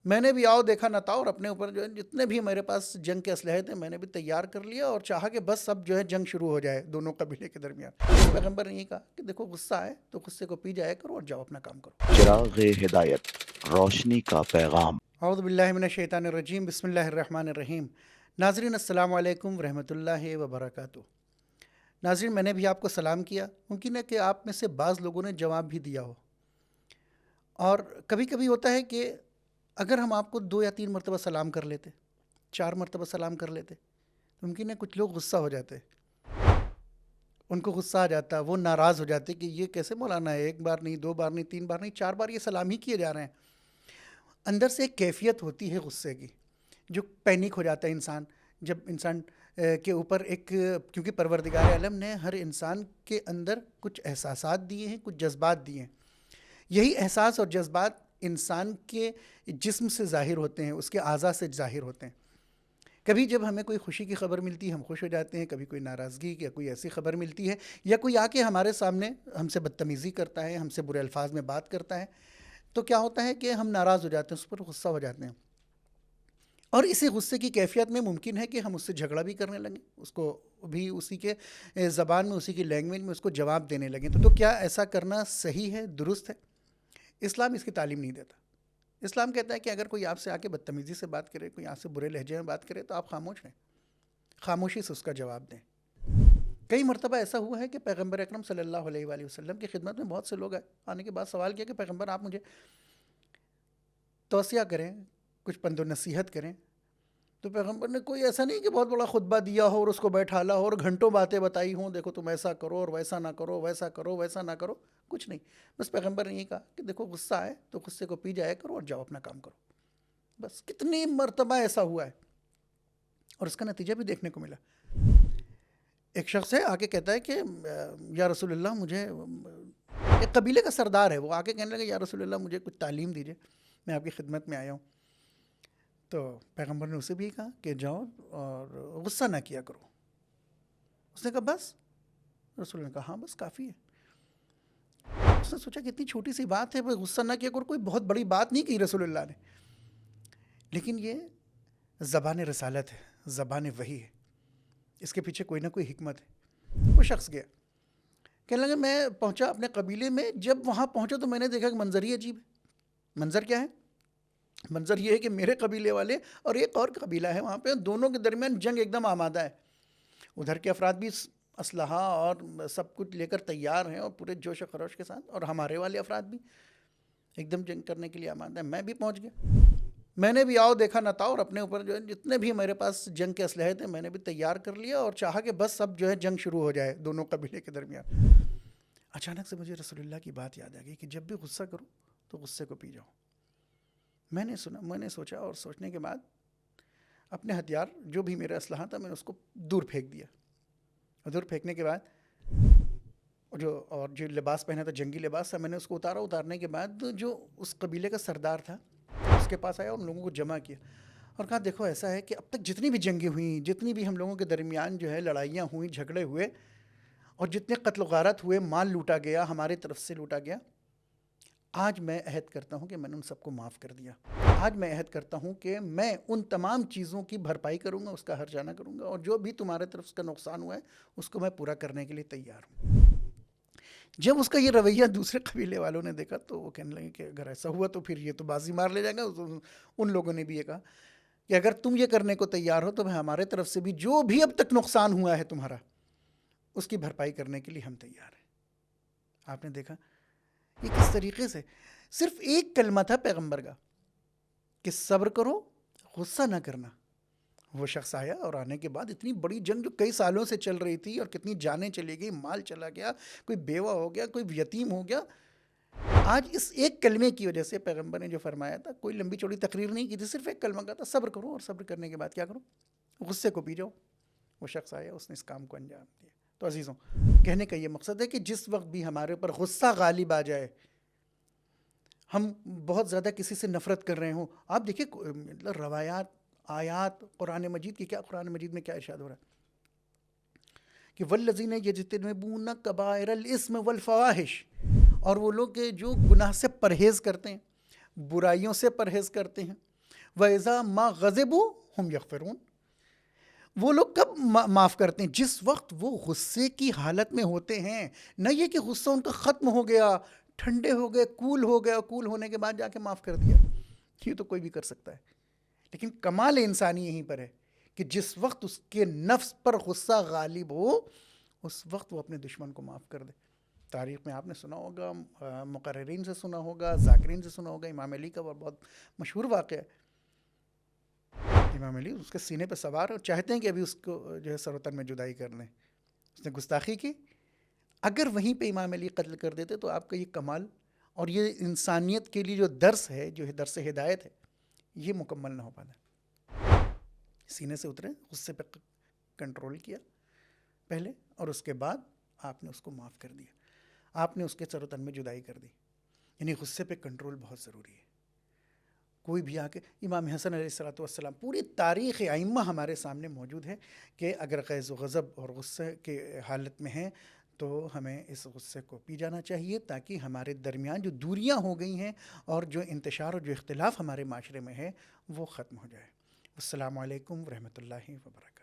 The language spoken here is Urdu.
میں نے بھی آؤ دیکھا نہ تھا، اور اپنے اوپر جو ہے جتنے بھی میرے پاس جنگ کے اسلحے تھے میں نے بھی تیار کر لیا، اور چاہا کہ بس اب جو ہے جنگ شروع ہو جائے دونوں قبیلے کے درمیان۔ پیغمبر نے یہ کہا کہ دیکھو غصہ آئے تو غصے کو پی جایا کرو اور جاؤ اپنا کام کرو۔ چراغ ہدایت، روشنی کا پیغام۔ اعوذ باللہ من الشیطان الرجیم، بسم اللہ الرحمن الرحیم۔ ناظرین السلام علیکم ورحمۃ اللہ وبرکاتہ۔ ناظرین، میں نے بھی آپ کو سلام کیا، ممکن ہے کہ آپ میں سے بعض لوگوں نے جواب بھی دیا ہو، اور کبھی کبھی ہوتا ہے کہ اگر ہم آپ کو 2 یا 3 مرتبہ سلام کر لیتے، 4 مرتبہ سلام کر لیتے، ممکن ہے کچھ لوگ غصہ ہو جاتے، ان کو غصہ آ جاتا، وہ ناراض ہو جاتے کہ یہ کیسے مولانا ہے، 1 بار نہیں، 2 بار نہیں، 3 بار نہیں، 4 بار یہ سلام ہی کیے جا رہے ہیں۔ اندر سے ایک کیفیت ہوتی ہے غصے کی، جو پینک ہو جاتا ہے انسان، جب انسان کے اوپر ایک، کیونکہ پروردگار عالم نے ہر انسان کے اندر کچھ احساسات دیے ہیں، کچھ جذبات دیے ہیں۔ یہی احساس اور جذبات انسان کے جسم سے ظاہر ہوتے ہیں، اس کے اعضاء سے ظاہر ہوتے ہیں۔ کبھی جب ہمیں کوئی خوشی کی خبر ملتی ہے ہم خوش ہو جاتے ہیں، کبھی کوئی ناراضگی یا کوئی ایسی خبر ملتی ہے، یا کوئی آ کے ہمارے سامنے ہم سے بدتمیزی کرتا ہے، ہم سے برے الفاظ میں بات کرتا ہے، تو کیا ہوتا ہے کہ ہم ناراض ہو جاتے ہیں، اس پر غصہ ہو جاتے ہیں، اور اسی غصے کی کیفیت میں ممکن ہے کہ ہم اس سے جھگڑا بھی کرنے لگیں، اس کو بھی اسی کے زبان میں، اسی کی لینگویج میں اس کو جواب دینے لگیں۔ تو کیا ایسا کرنا صحیح ہے، درست ہے؟ اسلام اس کی تعلیم نہیں دیتا۔ اسلام کہتا ہے کہ اگر کوئی آپ سے آ کے بدتمیزی سے بات کرے، کوئی آپ سے برے لہجے میں بات کرے، تو آپ خاموش ہیں، خاموشی سے اس کا جواب دیں۔ کئی مرتبہ ایسا ہوا ہے کہ پیغمبر اکرم صلی اللہ علیہ وآلہ وسلم کی خدمت میں بہت سے لوگ آنے کے بعد سوال کیا کہ پیغمبر آپ مجھے توصیہ کریں، کچھ پند و نصیحت کریں۔ تو پیغمبر نے کوئی ایسا نہیں کہ بہت بڑا خطبہ دیا ہو اور اس کو بیٹھالا ہو اور گھنٹوں باتیں بتائی ہوں، دیکھو تم ایسا کرو اور ویسا نہ کرو، ویسا کرو ویسا نہ کرو، کچھ نہیں۔ بس پیغمبر نے یہ کہا کہ دیکھو غصہ آئے تو غصے کو پی جایا کرو اور جاؤ اپنا کام کرو۔ بس کتنی مرتبہ ایسا ہوا ہے، اور اس کا نتیجہ بھی دیکھنے کو ملا۔ ایک شخص ہے، آگے کہتا ہے کہ یا رسول اللہ مجھے، ایک قبیلے کا سردار ہے، وہ آگے کہنے لگا یا رسول اللہ مجھے کچھ تعلیم دیجئے، میں آپ کی خدمت میں آیا ہوں۔ تو پیغمبر نے اسے بھی کہا کہ جاؤ اور غصہ نہ کیا کرو۔ اس نے کہا بس؟ رسول نے کہا ہاں بس کافی ہے۔ اس نے سوچا کہ اتنی چھوٹی سی بات ہے، غصہ نہ کیا کرو، کوئی بہت بڑی بات نہیں کی رسول اللہ نے، لیکن یہ زبان رسالت ہے، زبان وحی ہے، اس کے پیچھے کوئی نہ کوئی حکمت ہے۔ وہ شخص گیا، کہنے لگا میں پہنچا اپنے قبیلے میں، جب وہاں پہنچا تو میں نے دیکھا کہ منظر ہی عجیب ہے۔ منظر کیا ہے؟ منظر یہ ہے کہ میرے قبیلے والے اور ایک اور قبیلہ ہے وہاں پہ، دونوں کے درمیان جنگ ایک دم آمادہ ہے۔ ادھر کے افراد بھی اسلحہ اور سب کچھ لے کر تیار ہیں اور پورے جوش و خروش کے ساتھ، اور ہمارے والے افراد بھی ایک دم جنگ کرنے کے لیے آمادہ ہیں۔ میں بھی پہنچ گیا، میں نے بھی آؤ دیکھا نہ تھا، اور اپنے اوپر جو ہے جتنے بھی میرے پاس جنگ کے اسلحے تھے میں نے بھی تیار کر لیا، اور چاہا کہ بس اب جو ہے جنگ شروع ہو جائے دونوں قبیلے کے درمیان۔ اچانک سے مجھے رسول اللہ کی بات یاد آ گئی کہ جب بھی غصہ کرو تو غصے کو پی جاؤ۔ میں نے سوچا، اور سوچنے کے بعد اپنے ہتھیار جو بھی میرا اسلحہ تھا میں نے اس کو دور پھینک دیا، اور دور پھینکنے کے بعد جو لباس پہنا تھا، جنگی لباس تھا، میں نے اس کو اتارا۔ اتارنے کے بعد جو اس قبیلے کا سردار تھا اس کے پاس آیا اور ان لوگوں کو جمع کیا اور کہا دیکھو ایسا ہے کہ اب تک جتنی بھی جنگیں ہوئیں، جتنی بھی ہم لوگوں کے درمیان جو ہے لڑائیاں ہوئیں، جھگڑے ہوئے، اور جتنے قتل و غارت ہوئے، مال لوٹا گیا، ہمارے طرف سے لوٹا گیا، آج میں عہد کرتا ہوں کہ میں نے ان سب کو معاف کر دیا۔ آج میں عہد کرتا ہوں کہ میں ان تمام چیزوں کی بھرپائی کروں گا، اس کا ہرجانہ کروں گا، اور جو بھی تمہارے طرف اس کا نقصان ہوا ہے اس کو میں پورا کرنے کے لیے تیار ہوں۔ جب اس کا یہ رویہ دوسرے قبیلے والوں نے دیکھا تو وہ کہنے لگے کہ اگر ایسا ہوا تو پھر یہ تو بازی مار لے جائے گا۔ ان لوگوں نے بھی یہ کہا کہ اگر تم یہ کرنے کو تیار ہو تو ہمارے طرف سے بھی جو بھی اب تک نقصان ہوا ہے تمہارا، اس کی بھرپائی کرنے کے لیے ہم تیار ہیں۔ آپ نے دیکھا یہ کس طریقے سے صرف ایک کلمہ تھا پیغمبر کا کہ صبر کرو، غصہ نہ کرنا۔ وہ شخص آیا، اور آنے کے بعد اتنی بڑی جنگ جو کئی سالوں سے چل رہی تھی، اور کتنی جانیں چلی گئی، مال چلا گیا، کوئی بیوہ ہو گیا، کوئی یتیم ہو گیا، آج اس ایک کلمے کی وجہ سے پیغمبر نے جو فرمایا تھا، کوئی لمبی چوڑی تقریر نہیں کی تھی، صرف ایک کلمہ کا تھا، صبر کرو، اور صبر کرنے کے بعد کیا کرو؟ غصے کو پی جاؤ۔ وہ شخص آیا، اس نے اس کام کو انجام دیا۔ تو عزیزوں، کہنے کا یہ مقصد ہے کہ جس وقت بھی ہمارے اوپر غصہ غالب آ جائے، ہم بہت زیادہ کسی سے نفرت کر رہے ہوں، آپ دیکھیے روایات، آیات قرآن مجید کی، کیا قرآن مجید میں کیا ارشاد ہو رہا ہے کہ والذین یجتنبون کبائر الاسم والفواحش، اور وہ لوگ جو گناہ سے پرہیز کرتے ہیں، برائیوں سے پرہیز کرتے ہیں، وَإِذَا مَا غَضِبُوا هُمْ يَغْفِرُونَ. وہ لوگ کب معاف کرتے ہیں؟ جس وقت وہ غصے کی حالت میں ہوتے ہیں. نہ یہ کہ غصہ ان کا ختم ہو گیا، ٹھنڈے ہو گئے، کول ہو گیا، کول ہونے کے بعد جا کے معاف کر دیا. یہ تو کوئی بھی کر سکتا ہے، لیکن کمال انسانی یہیں پر ہے کہ جس وقت اس کے نفس پر غصہ غالب ہو اس وقت وہ اپنے دشمن کو معاف کر دے. تاریخ میں آپ نے سنا ہوگا، مقررین سے سنا ہوگا، ذاکرین سے سنا ہوگا، امام علی کا بہت مشہور واقعہ ہے. امام علی اس کے سینے پہ سوار اور چاہتے ہیں کہ ابھی اس کو جو ہے سر و تن میں جدائی کر لیں. اس نے گستاخی کی. اگر وہیں پہ امام علی قتل کر دیتے تو آپ کا یہ کمال اور یہ انسانیت کے لیے جو درس ہے، جو درس ہدایت ہے، یہ مکمل نہ ہو پاتا. سینے سے اترے، غصے پہ کنٹرول کیا پہلے، اور اس کے بعد آپ نے اس کو معاف کر دیا، آپ نے اس کے سر و تن میں جدائی کر دی. یعنی غصے پہ کنٹرول بہت ضروری ہے. کوئی بھی آ کے امام حسن علیہ الصلوۃ والسلام، پوری تاریخ ائمہ ہمارے سامنے موجود ہے کہ اگر غیظ و غضب اور غصے کے حالت میں ہیں تو ہمیں اس غصے کو پی جانا چاہیے تاکہ ہمارے درمیان جو دوریاں ہو گئی ہیں اور جو انتشار اور جو اختلاف ہمارے معاشرے میں ہے وہ ختم ہو جائے. السلام علیکم ورحمۃ اللہ وبرکاتہ.